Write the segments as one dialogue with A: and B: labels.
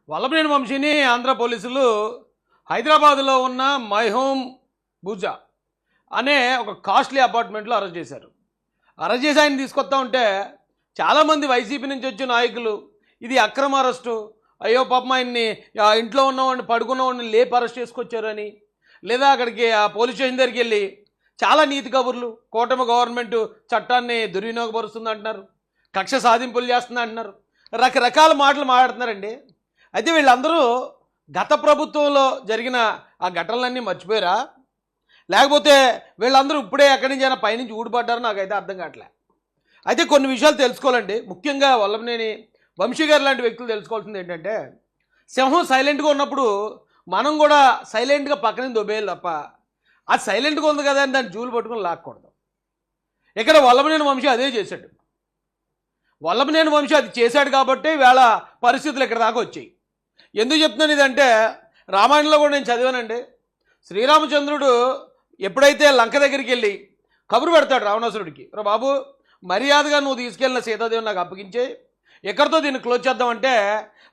A: వల్లభనేని వంశీని ఆంధ్ర పోలీసులు హైదరాబాద్లో ఉన్న మైహోమ్ బూజా అనే ఒక కాస్ట్లీ అపార్ట్మెంట్లో అరెస్ట్ చేశారు. అరెస్ట్ చేసి ఆయన తీసుకొస్తా ఉంటే చాలామంది వైసీపీ నుంచి వచ్చే నాయకులు ఇది అక్రమ అరెస్టు, అయ్యో పాపం ఆయన్ని ఇంట్లో ఉన్నవాడిని పడుకున్నవాడిని లేపి అరెస్ట్ చేసుకొచ్చారని, లేదా అక్కడికి ఆ పోలీస్ స్టేషన్ దగ్గరికి వెళ్ళి చాలా నీతి కబుర్లు, కూటమి గవర్నమెంట్ చట్టాన్ని దుర్వినియోగపరుస్తుంది అంటున్నారు, కక్ష సాధింపులు చేస్తుంది అంటున్నారు, రకరకాల మాటలు మాట్లాడుతున్నారండి. అయితే వీళ్ళందరూ గత ప్రభుత్వంలో జరిగిన ఆ ఘటనలన్నీ మర్చిపోయారా, లేకపోతే వీళ్ళందరూ ఇప్పుడే ఎక్కడి నుంచి అయినా పైనుంచి ఊడిపడ్డారో నాకైతే అర్థం కావట్లే. అయితే కొన్ని విషయాలు తెలుసుకోవాలండి. ముఖ్యంగా వల్లభనేని వంశీ గారు లాంటి వ్యక్తులు తెలుసుకోవాల్సింది ఏంటంటే, సింహం సైలెంట్గా ఉన్నప్పుడు మనం కూడా సైలెంట్గా పక్కన దొబ్బేయాలి తప్ప, అది సైలెంట్గా ఉంది కదా అని దాన్ని జూలు పట్టుకుని లాక్కూడదు. ఇక్కడ వల్లభనేని వంశీ అదే చేశాడు. వల్లభనేని వంశీ అది చేశాడు కాబట్టి వేళ పరిస్థితులు ఇక్కడ దాకా వచ్చాయి. ఎందుకు చెప్తున్నాను ఇదంటే, రామాయణంలో కూడా నేను చదివానండి. శ్రీరామచంద్రుడు ఎప్పుడైతే లంక దగ్గరికి వెళ్ళి కబురు పెడతాడు రావణాసురుడికి, రా బాబు మర్యాదగా నువ్వు తీసుకెళ్ళిన సీతాదేవి నాకు అప్పగించే, ఎక్కడితో దీన్ని క్లోజ్ చేద్దామంటే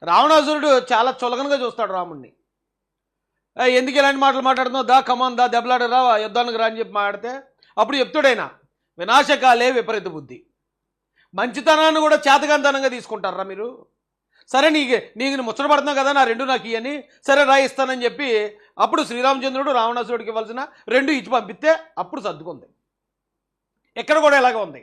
A: రావణాసురుడు చాలా చులకనగా చూస్తాడు రాముడిని. ఎందుకు ఇలాంటి మాటలు మాట్లాడుతున్నావు, దా కమాన్ దా దెబ్బలాడరా యుద్ధానికి రా అని చెప్పి మాట్లాడితే అప్పుడు చెప్తాడైనా, వినాశకాలే విపరీత బుద్ధి, మంచితనాన్ని కూడా చేతగాంతనంగా తీసుకుంటారా మీరు, సరే నీకు ముచ్చట పడుతున్నావు కదా నా రెండు నాకు ఇవని, సరే రాయిస్తానని చెప్పి అప్పుడు శ్రీరామచంద్రుడు రావణాసురుడికి ఇవ్వాల్సిన రెండు ఇచ్చి పంపిస్తే అప్పుడు సర్దుకుంది. ఎక్కడ కూడా ఇలాగ ఉంది.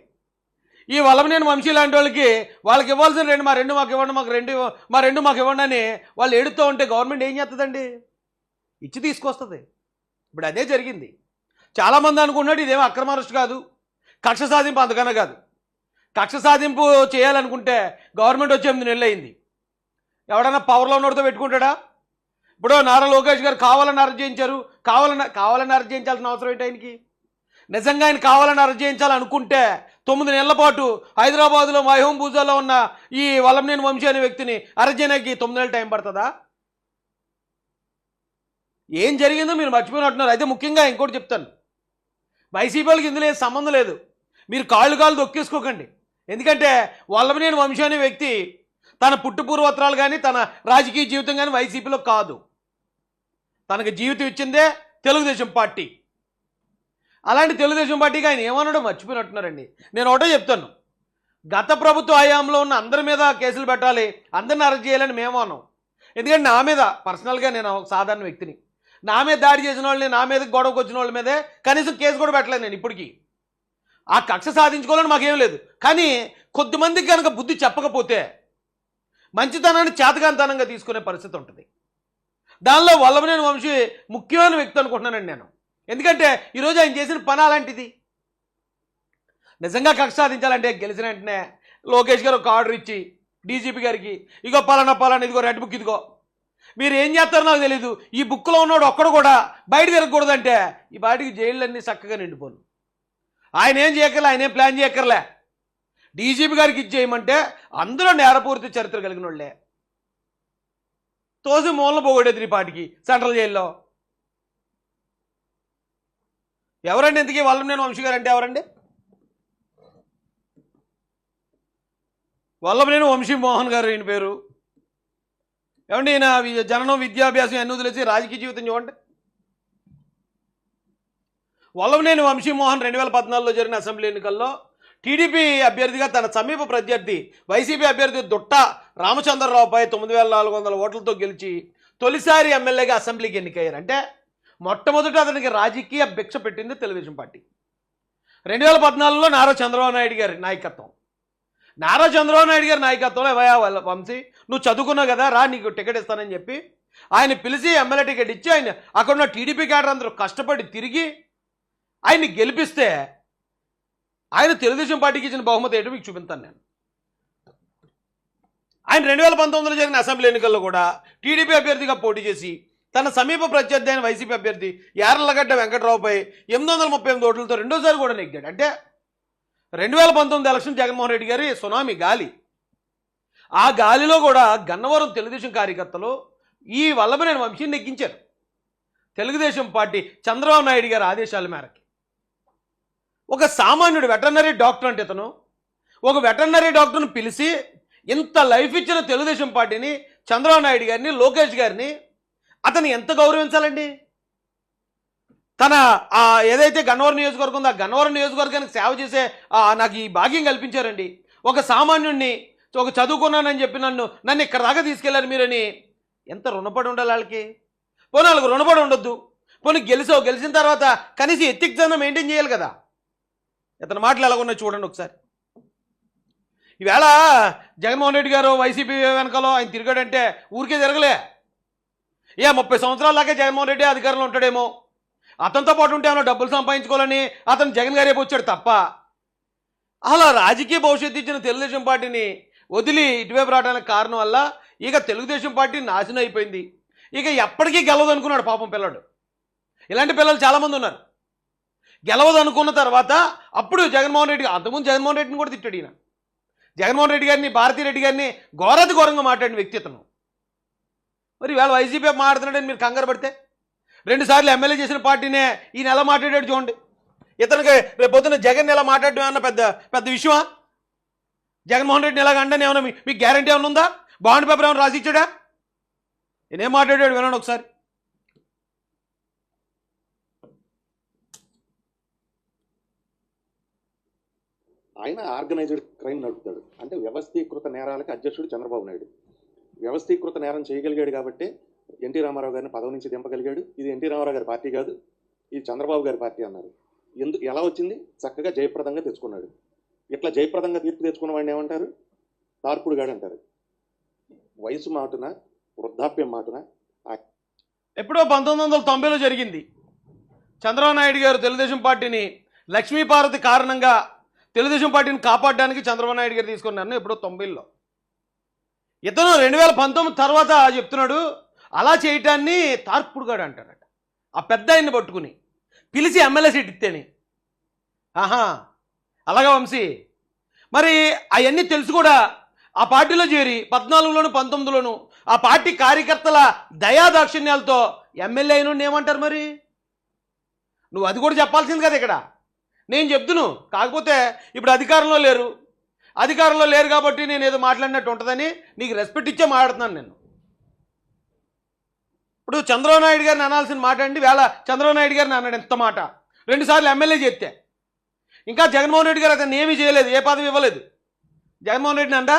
A: ఈ వల్లభనేని వంశీ లాంటి వాళ్ళకి ఇవ్వాల్సిన రెండు మాకు ఇవ్వండి మాకు ఇవ్వండి అని వాళ్ళు ఏడుతూ ఉంటే గవర్నమెంట్ ఏం చేస్తుందండి, ఇచ్చి తీసుకొస్తుంది. ఇప్పుడు అదే జరిగింది. చాలామంది అనుకున్నాడు ఇదేమో అక్రమ అరెస్ట్ కాదు, కక్ష సాధింపు అంతకన్నా కాదు. కక్ష సాధింపు చేయాలనుకుంటే గవర్నమెంట్ వచ్చి 8 నెలలు అయింది. ఎవడన్నా పవర్లో ఉన్నోడితో పెట్టుకుంటాడా? ఇప్పుడు నారా లోకేష్ గారు కావాలని అరెస్ట్ చేయించారు, కావాలని అరెస్ట్ చేయించాల్సిన అవసరం ఏంటి ఆయనకి? నిజంగా ఆయన కావాలని అరెస్ట్ చేయించాలనుకుంటే 9 నెలల పాటు హైదరాబాద్లో మైహోమ్ బూజాలో ఉన్న ఈ వల్లభనేని వంశీ అనే వ్యక్తిని అరెస్ట్ చేయడానికి 9 నెలలు టైం పడుతుందా? ఏం జరిగిందో మీరు మర్చిపోయినట్టున్నారు. అయితే ముఖ్యంగా ఇంకోటి చెప్తాను, వైసీపీ వాళ్ళకి ఇందులో ఏం సంబంధం లేదు. మీరు కాళ్ళు దొక్కేసుకోకండి. ఎందుకంటే వల్లభనేని వంశీ అనే వ్యక్తి తన పుట్టుపూర్వత్రాలు కానీ తన రాజకీయ జీవితం కానీ వైసీపీలో కాదు. తనకు జీవితం ఇచ్చిందే తెలుగుదేశం పార్టీ. అలాంటి తెలుగుదేశం పార్టీకి ఆయన ఏమన్నాడో మర్చిపోయినట్టున్నారండి. నేను ఒకటే చెప్తాను, గత ప్రభుత్వ హయాంలో ఉన్న అందరి మీద కేసులు పెట్టాలి, అందరిని అరెస్ట్ చేయాలని మేము అన్నాం. ఎందుకంటే నా మీద పర్సనల్గా నేను ఒక సాధారణ వ్యక్తిని, నా మీద దాడి చేసిన వాళ్ళని, నా మీద గొడవకు వచ్చిన వాళ్ళ మీదే కనీసం కేసు కూడా పెట్టలేదు నేను ఇప్పటికీ. ఆ కక్ష సాధించుకోవాలని మాకేం లేదు. కానీ కొద్దిమందికి కనుక బుద్ధి చెప్పకపోతే మంచితనాన్ని చేతగాంతనంగా తీసుకునే పరిస్థితి ఉంటుంది. దానిలో వల్లభనేని వంశీ ముఖ్యమైన వ్యక్తి అనుకుంటున్నానండి నేను. ఎందుకంటే ఈరోజు ఆయన చేసిన పని అలాంటిది. నిజంగా కక్ష సాధించాలంటే గెలిచిన వెంటనే లోకేష్ గారు ఒక ఆర్డర్ ఇచ్చి డీజీపీ గారికి, ఇగో పలానా ఇదిగో రెడ్ బుక్ ఇదిగో, మీరు ఏం చేస్తారో నాకు తెలీదు, ఈ బుక్లో ఉన్నాడు ఒక్కడు కూడా బయట తిరగకూడదంటే ఈ బాటికి జైళ్ళన్నీ చక్కగా నిండిపోను. ఆయన ఏం చేయక్కర్లే, ఆయన ఏం ప్లాన్ చేయక్కర్లే. డీజీపీ గారికి ఇచ్చేయమంటే అందులో నేరపూరిత చరిత్ర కలిగిన వాళ్ళే తోసి మూలన పోగొడేది ఈ పాటికి సెంట్రల్ జైల్లో. ఎవరండి ఇంతకీ వల్లభనేని వంశీ గారు అంటే ఎవరండి? వల్లభనేని వంశీ మోహన్ గారు ఈయన పేరు. ఏమండి ఈయన జననం విద్యాభ్యాసం అన్ని వదిలేసి రాజకీయ జీవితం చూడండి. వల్లభనేని వంశీ మోహన్ 2014లో జరిగిన అసెంబ్లీ ఎన్నికల్లో టీడీపీ అభ్యర్థిగా తన సమీప ప్రత్యర్థి వైసీపీ అభ్యర్థి దుట్ట రామచంద్రరావుపై 9400 ఓట్లతో గెలిచి తొలిసారి ఎమ్మెల్యేగా అసెంబ్లీకి ఎన్నికయ్యారు. అంటే మొట్టమొదట అతనికి రాజకీయ భిక్ష పెట్టింది తెలుగుదేశం పార్టీ. 2014లో నారా చంద్రబాబు నాయుడు గారి నాయకత్వంలో వంశీ నువ్వు చదువుకున్నావు కదా రా నీకు టికెట్ ఇస్తానని చెప్పి ఆయన పిలిచి ఎమ్మెల్యే టికెట్ ఇచ్చి ఆయన అక్కడున్న టీడీపీ క్యాడర్ అందరూ కష్టపడి తిరిగి ఆయన్ని గెలిపిస్తే ఆయన తెలుగుదేశం పార్టీకి ఇచ్చిన బహుమతి ఏంటో మీకు చూపిస్తాను నేను. ఆయన 2019లో జరిగిన అసెంబ్లీ ఎన్నికల్లో కూడా టీడీపీ అభ్యర్థిగా పోటీ చేసి తన సమీప ప్రత్యర్థి అయిన వైసీపీ అభ్యర్థి యార్లగడ్డ వెంకట్రావుపై 838 ఓట్లతో రెండోసారి కూడా నెగ్గాడు. అంటే 2019 ఎలక్షన్ జగన్మోహన్ రెడ్డి గారి సునామీ గాలి. ఆ గాలిలో కూడా గన్నవరం తెలుగుదేశం కార్యకర్తలు ఈ వల్లభనేని వంశీని నెగ్గించారు. తెలుగుదేశం పార్టీ చంద్రబాబు నాయుడు గారి ఆదేశాల మేరకు ఒక సామాన్యుడు వెటర్నరీ డాక్టర్ అంటే ఇతను ఒక వెటర్నరీ డాక్టర్ను పిలిచి ఇంత లైఫ్ ఇచ్చిన తెలుగుదేశం పార్టీని చంద్రబాబు నాయుడు గారిని, లోకేష్ గారిని అతను ఎంత గౌరవించాలండి? తన ఏదైతే గన్నవరం నియోజకవర్గం ఉందో ఆ గన్నవరం నియోజకవర్గానికి సేవ చేసే నాకు ఈ భాగ్యం కల్పించారండి. ఒక సామాన్యుడిని, ఒక చదువుకున్నానని చెప్పి నన్ను ఇక్కడ దాకా తీసుకెళ్లారు మీరని ఎంత రుణపడి ఉండాలి వాళ్ళకి? పోనీ వాళ్ళకి రుణపడి ఉండొద్దు, పోనీ గెలిచిన తర్వాత కనీసం ఎథిక్స్ అన్న మెయింటైన్ చేయాలి కదా. ఇతని మాటలు ఎలాగున్నాయి చూడండి ఒకసారి. ఈవేళ జగన్మోహన్ రెడ్డి గారు వైసీపీ వెనకాల ఆయన తిరిగాడంటే ఊరికే తిరగలే. 30 సంవత్సరాల దాకా జగన్మోహన్ రెడ్డి అధికారంలో ఉంటాడేమో, అతనితో పాటు ఉంటే ఏమో డబ్బులు సంపాదించుకోవాలని అతను జగన్ గారే వచ్చాడు తప్ప, అలా రాజకీయ భవిష్యత్తు ఇచ్చిన తెలుగుదేశం పార్టీని వదిలి ఇటువైపు రావడానికి కారణం వల్ల ఇక తెలుగుదేశం పార్టీ నాశనం అయిపోయింది. ఇక ఎప్పటికీ గెలవదు అనుకున్నాడు పాపం పిల్లడు. ఇలాంటి పిల్లలు చాలామంది ఉన్నారు. గెలవదు అనుకున్న తర్వాత అప్పుడు జగన్మోహన్ రెడ్డి, అంతకుముందు జగన్మోహన్ రెడ్డిని కూడా తిట్టాడు ఈయన. జగన్మోహన్ రెడ్డి గారిని, భారతీరెడ్డి గారిని ఘోరంగా మాట్లాడిన వ్యక్తి అతను. మరి వేళ వైసీపీ మాట్లాడుతున్నాడని మీరు కంగారు పడితే 2 సార్లు ఎమ్మెల్యే చేసిన పార్టీనే ఈయన ఎలా మాట్లాడాడు చూడండి. ఇతనికి రేపు పొద్దున్న జగన్ ఎలా మాట్లాడడం ఏమన్నా పెద్ద విషయమా? జగన్మోహన్ రెడ్డిని ఎలాగ అండని ఏమన్నా మీకు గ్యారంటీ ఏమైనా ఉందా? బాండ్ పేపర్ ఏమైనా రాసి ఇచ్చాడా? నేనేం మాట్లాడాడు వినండి ఒకసారి.
B: ఆయన ఆర్గనైజ్డ్ క్రైమ్ నడుపుతాడు. అంటే వ్యవస్థీకృత నేరాలకు అధ్యక్షుడు చంద్రబాబు నాయుడు. వ్యవస్థీకృత నేరం చేయగలిగాడు కాబట్టి ఎన్టీ రామారావు గారిని పదవి నుంచి దింపగలిగాడు. ఇది ఎన్టీ రామారావు గారి పార్టీ కాదు, ఇది చంద్రబాబు గారి పార్టీ అన్నారు. ఎలా వచ్చింది? చక్కగా జయప్రదంగా తెచ్చుకున్నాడు. ఇట్లా జయప్రదంగా తీర్పు తెచ్చుకున్న వాడిని ఏమంటారు? తార్పుడుగాడు అంటారు. వయసు మాటున, వృద్ధాప్యం మాటున.
A: ఎప్పుడో 1990లో జరిగింది. చంద్రబాబు నాయుడు గారు తెలుగుదేశం పార్టీని, లక్ష్మీపార్వతి కారణంగా తెలుగుదేశం పార్టీని కాపాడడానికి చంద్రబాబు నాయుడు గారు తీసుకున్నాను ఎప్పుడో 90లో. ఇతను 2019 తర్వాత చెప్తున్నాడు అలా చేయటాన్ని తార్పుడుగాడు అంటాడట. ఆ పెద్ద ఆయన్ని పట్టుకుని పిలిచి ఎమ్మెల్యే సీట్ ఇస్తేని. ఆహా, అలాగా వంశీ. మరి అవన్నీ తెలుసు కూడా ఆ పార్టీలో చేరి 14లోను 19లోను ఆ పార్టీ కార్యకర్తల దయాదాక్షిణ్యాలతో ఎమ్మెల్యే అయిన ఏమంటారు? మరి నువ్వు అది కూడా చెప్పాల్సింది కదా ఇక్కడ. నేను చెప్తును, కాకపోతే ఇప్పుడు అధికారంలో లేరు కాబట్టి నేను ఏదో మాట్లాడినట్టు ఉంటుందని నీకు రెస్పెక్ట్ ఇచ్చే మాట్లాడుతున్నాను నేను. ఇప్పుడు చంద్రబాబు నాయుడు గారిని అనాల్సిన మాట అండి, వేళ చంద్రబాబు నాయుడు గారిని అన్నాడు ఎంత మాట. 2 సార్లు ఎమ్మెల్యే చేస్తే ఇంకా జగన్మోహన్ రెడ్డి గారు అతను ఏమీ చేయలేదు, ఏ పదవి ఇవ్వలేదు. జగన్మోహన్ రెడ్డిని అంట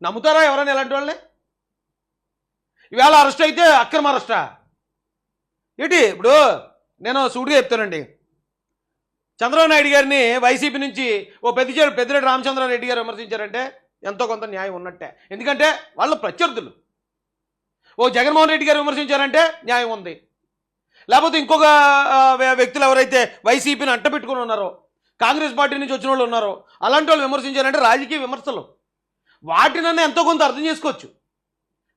A: నమ్ముతారా ఎవరైనా ఇలాంటి వాళ్ళని? ఈవేళ అరెస్ట్ అయితే అక్రమ అరెస్టా ఏంటి? ఇప్పుడు నేను సూటిగా చెప్తానండి, చంద్రబాబు నాయుడు గారిని వైసీపీ నుంచి పెద్దిరెడ్డి రామచంద్రారెడ్డి గారు విమర్శించారంటే ఎంతో కొంత న్యాయం ఉన్నట్టే. ఎందుకంటే వాళ్ళ ప్రత్యర్థులు. జగన్మోహన్ రెడ్డి గారు విమర్శించారంటే న్యాయం ఉంది. లేకపోతే ఇంకొక వ్యక్తులు ఎవరైతే వైసీపీని అంటపెట్టుకుని ఉన్నారో, కాంగ్రెస్ పార్టీ నుంచి వచ్చిన వాళ్ళు ఉన్నారో అలాంటి వాళ్ళు విమర్శించారంటే రాజకీయ విమర్శలు, వాటినన్నా ఎంతో కొంత అర్థం చేసుకోవచ్చు.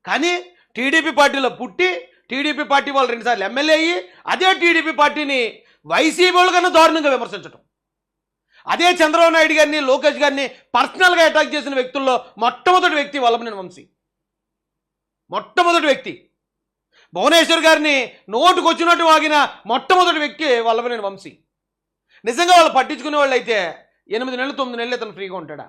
A: కానీ టీడీపీ పార్టీలో పుట్టి టీడీపీ పార్టీ వాళ్ళు 2 సార్లు ఎమ్మెల్యే అయ్యి అదే టీడీపీ పార్టీని వైసీపీ వాళ్ళ కన్నా దారుణంగా విమర్శించడం, అదే చంద్రబాబు నాయుడు గారిని, లోకేష్ గారిని పర్సనల్గా అటాక్ చేసిన వ్యక్తుల్లో మొట్టమొదటి వ్యక్తి వల్లభనేని వంశీ. మొట్టమొదటి వ్యక్తి. భువనేశ్వర్ గారిని నోటుకు వచ్చినట్టు వాగిన మొట్టమొదటి వ్యక్తి వల్లభనేని వంశీ. నిజంగా వాళ్ళు పట్టించుకునే వాళ్ళు అయితే 8 నెలలు 9 నెలలు ఇతను ఫ్రీగా ఉంటాడా?